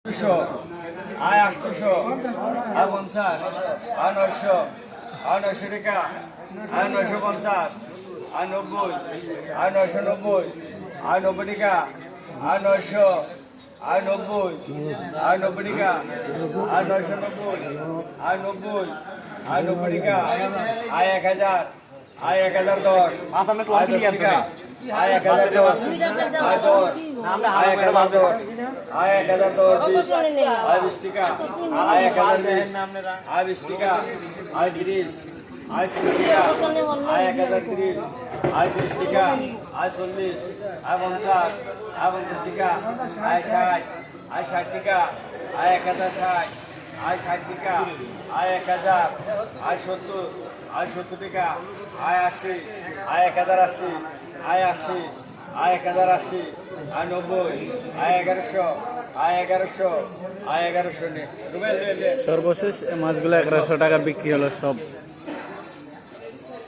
দুশো আয় 800 আয় 50 আয় 900 আয় 900 টাকা আয় 950 আয় 90 আয় 990 আয় 90 টাকা আয় 900 আয় 90 আয় 90 টাকা আয় 990 আয় 90 আয় 90 টাকা আয় 1000 আয় 1010 আয় 10 টাকা আয় 1010 আয় 10 আয় 1010 আয় 1010 আয় 20 টাকা আয় 1020 আয় 20 টাকা আয় 30 আয় 30 টাকা আয় 1030 আয় 30 টাকা আয় 40 আয় 50 আয় 50 টাকা আয় 60 আয় 60 টাকা আয় 1060 আয় 60 টাকা আয় 1000 আয় 70 আয় 70 টাকা আয় 80 আয় 1080 আয় 80 আয় 1080 আয় 90 আয় 1100 আয় 1100 আয় 1100 নে সর্বশেষ মাছগুলো 1100 টাকা বিক্রি হলো সব।